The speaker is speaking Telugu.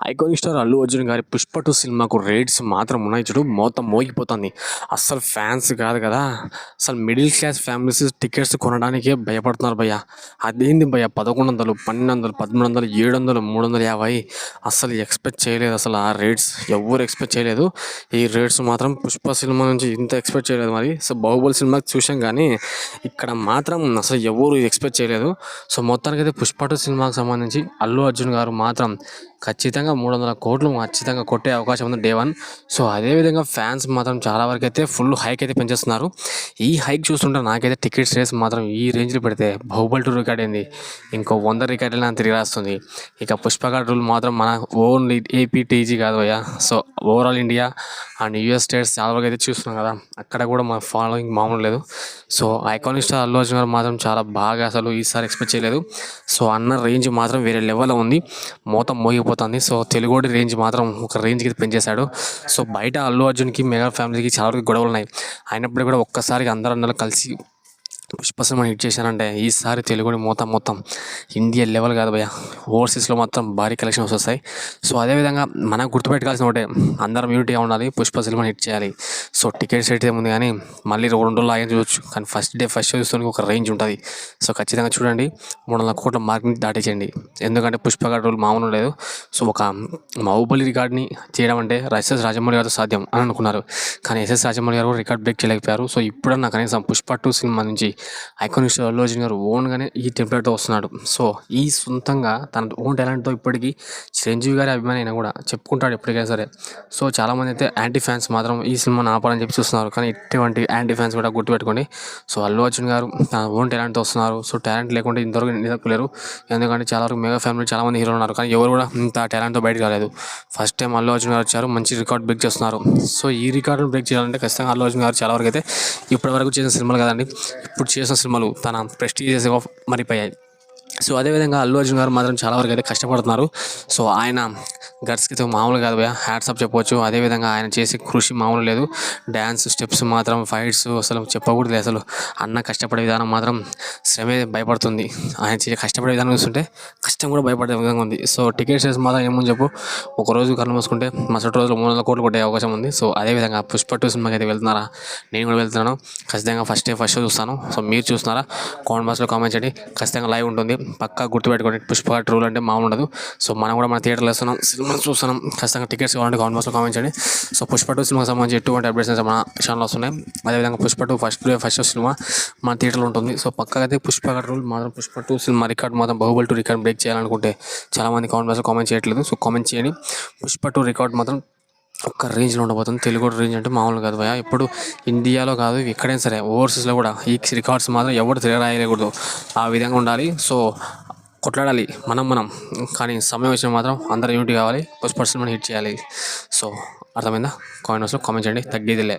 ఐకానిక్ స్టార్ అల్లు అర్జున్ గారి 'పుష్ప 2' సినిమాకు రేట్స్ మాత్రం ఉన్నాయి చూడు మొత్తం మోగిపోతుంది. అస్సలు ఫ్యాన్స్ కాదు కదా, అసలు మిడిల్ క్లాస్ ఫ్యామిలీస్ టికెట్స్ కొనడానికే భయపడుతున్నారు భయ్య. అదేంది భయ్య 1100, 1200, 1300, 700, 350 అస్సలు ఎక్స్పెక్ట్ చేయలేదు. అసలు ఆ రేట్స్ ఎవ్వరు ఎక్స్పెక్ట్ చేయలేదు. ఈ రేట్స్ మాత్రం 'పుష్ప' సినిమా నుంచి ఇంత ఎక్స్పెక్ట్ చేయలేదు. మరి సో 'బాహుబలి' సినిమాకి చూసాం కానీ ఇక్కడ మాత్రం అసలు ఎవరు ఎక్స్పెక్ట్ చేయలేదు. సో మొత్తానికైతే 'పుష్ప 2' సినిమాకి సంబంధించి అల్లు అర్జున్ గారు మాత్రం ఖచ్చితంగా 300 కోట్లు ఖచ్చితంగా కొట్టే అవకాశం ఉంది డే 1. సో అదేవిధంగా ఫ్యాన్స్ మాత్రం చాలా వరకు అయితే ఫుల్ హైక్ అయితే పెంచేస్తున్నారు. ఈ హైక్ చూస్తుంటే నాకైతే టికెట్స్ రేస్ మాత్రం ఈ రేంజ్లో పెడితే 'బాహుబలి 2' రికార్డ్ అయింది, ఇంకో 100 రికార్డులు నాకు తిరిగి రాస్తుంది. ఇక 'పుష్ప' రూల్ మాత్రం మన ఓన్లీ ఏపీ టీజీ కాదు అయ్యా, so overall India and US states చాలా వరకు అయితే చూస్తున్నాం కదా, అక్కడ కూడా మన ఫాలోయింగ్ మామూలు లేదు. So iconic star Allu Arjun గారు మాత్రం చాలా బాగా అసలు ఈసారి ఎక్స్పెక్ట్ చేయలేదు. సో అన్న రేంజ్ మాత్రం వేరే లెవెల్లో ఉంది, మొత్తం మోగిపోతుంది. సో తెలుగుడి రేంజ్ మాత్రం ఒక రేంజ్కి పెంచేశాడు. సో బయట అల్లు అర్జున్కి మెగా ఫ్యామిలీకి చాలా వరకు గొడవలు ఉన్నాయి, అయినప్పుడు కూడా ఒక్కసారిగా అందరూ కలిసి 'పుష్ప' సినిమా హిట్ చేశారంటే ఈసారి తెలుగుని మొత్తం ఇండియా లెవెల్ కాదు భయ్య, ఓవర్సీస్లో మాత్రం భారీ కలెక్షన్స్ వస్తాయి. సో అదేవిధంగా మనం గుర్తుపెట్టుకోవాల్సిన ఒకటే, అందరం యూనిటీగా ఉండాలి, 'పుష్ప' సినిమా హిట్ చేయాలి. సో టికెట్స్ రేట్ ఏముంది కానీ మళ్ళీ 2 రోజులు ఆగి చూడొచ్చు, కానీ ఫస్ట్ షో చూస్తే ఒక రేంజ్ ఉంటుంది. సో ఖచ్చితంగా చూడండి, 300 కోట్ల మార్క్ని దాటించండి. ఎందుకంటే 'పుష్ప' రూల్ మామూలు లేదు. సో ఒక 'బాహుబలి' రికార్డ్ని చేయడం అంటే ఎస్ఎస్ రాజమౌళి గారితో సాధ్యం అని అనుకున్నారు, కానీ ఎస్ఎస్ రాజమౌళి గారు కూడా రికార్డ్ బ్రేక్ చేయలేకపోయారు. సో ఇప్పుడన్నా కనీసం 'పుష్ప 2' సినిమా నుంచి ఐకానిక్ స్టార్ అల్లు అర్జున్ గారు ఓన్గానే ఈ టెంప్లెట్తో వస్తున్నాడు. సో ఈ సొంతంగా తన ఓన్ టాలెంట్తో ఇప్పటికీ చిరంజీవి గారి అభిమాని అయినా కూడా చెప్పుకుంటాడు ఎప్పటికైనా సరే. సో చాలామంది అయితే యాంటీ ఫ్యాన్స్ మాత్రం ఈ సినిమాని ఆపాలని చెప్పి చూస్తున్నారు, కానీ ఇటువంటి యాంటీ ఫ్యాన్స్ కూడా గుర్తుపెట్టుకోండి. సో అల్లు అర్జున్ గారు తన ఓన్ టాలెంట్తో వస్తున్నారు. సో టాలెంట్ లేకుంటే ఇంతవరకు నిలపలేరు, ఎందుకంటే చాలా వరకు మెగా ఫ్యామిలీ చాలామంది హీరోలు ఉన్నారు, కానీ ఎవరు కూడా ఇంత టాలెంట్తో బయటకు రాలేదు. ఫస్ట్ టైం అల్లు అర్జున్ గారు వచ్చారు, మంచి రికార్డ్ బ్రేక్ చేస్తున్నారు. సో ఈ రికార్డును బ్రేక్ చేయాలంటే ఖచ్చితంగా అల్లు అర్జున్ గారు చాలా వరకు అయితే ఇప్పటివరకు చేసిన సినిమాలు కదండి, ఇప్పుడు చేసిన సినిమాలు తన ప్రెస్టీజియస్గా మరిపోయాయి. సో అదేవిధంగా అల్లు అర్జున్ గారు మాత్రం చాలా వరకు అయితే కష్టపడుతున్నారు. సో ఆయన గట్స్కి మామూలు కాదు భయ్య, హ్యాట్సాప్ చెప్పవచ్చు. అదేవిధంగా ఆయన చేసే కృషి మామూలు లేదు. డ్యాన్స్ స్టెప్స్ మాత్రం, ఫైట్స్ అసలు చెప్పకూడదు. అసలు అన్న కష్టపడే విధానం మాత్రం శ్రమే భయపడుతుంది. ఆయన కష్టపడే విధానం చూస్తుంటే కష్టం కూడా భయపడే విధంగా ఉంది. సో టికెట్స్ మాత్రం ఏమని చెప్పు, ఒకరోజు కళ్ళు మూసుకుంటే మరుసటి రోజులో 300 కోట్లు కొట్టే అవకాశం ఉంది. సో అదేవిధంగా 'పుష్ప 2' సినిమాకి అయితే వెళ్తున్నారా? నేను కూడా వెళ్తున్నాను, ఖచ్చితంగా ఫస్ట్ షో చూస్తాను. సో మీరు చూస్తున్నారా? కామెంట్ బాక్స్లో కామెంట్ చేయండి, ఖచ్చితంగా లైవ్ ఉంటుంది, పక్కా గుర్తుపెట్టుకోండి. 'పుష్ప 2' రూల్ అంటే మామూలు ఉండదు. సో మనం కూడా మన థియేటర్లో వేస్తున్నాం, సినిమా చూస్తున్నాం, ఖచ్చితంగా టికెట్స్ కావాలంటే కామెంట్ బాక్స్లో కామెంట్ చేయండి. సో 'పుష్ప 2' సినిమాకి సంబంధించి ఎటువంటి అప్డేట్స్ మన ఛానల్ వస్తున్నాయి. అదేవిధంగా 'పుష్ప 2' ఫస్ట్ షో సినిమా మన థియేటర్లో ఉంటుంది. సో పక్కా అయితే 'పుష్ప 2' రూల్ మాత్రం 'పుష్ప 2' సినిమా రికార్డ్ మాత్రం 'బాహుబలి 2' రికార్డ్ బ్రేక్ చేయాలనుకుంటే చాలామంది కామెంట్ బాక్స్లో కామెంట్ చేయట్లేదు. సో కామెంట్ చేయండి. 'పుష్ప 2' రికార్డ్ మాత్రం ఒక్క రేంజ్లో ఉండబోతుంది. తెలుగు రేంజ్ అంటే మామూలు కాదు భయ్య, ఇప్పుడు ఇండియాలో కాదు ఎక్కడైనా సరే ఓవర్సీస్లో కూడా ఈ రికార్డ్స్ మాత్రం ఎవరు తిరగరాయలేకూడదు, ఆ విధంగా ఉండాలి. సో కొట్లాడాలి మనం, కానీ సమయం వచ్చిన మాత్రం అందరూ యూనిటీ కావాలి, 'పుష్ప' సినిమాని హిట్ చేయాలి. సో అర్థమైందా? కామెంట్ బాక్స్లో కామెంట్ చేయండి, తగ్గేదిలే.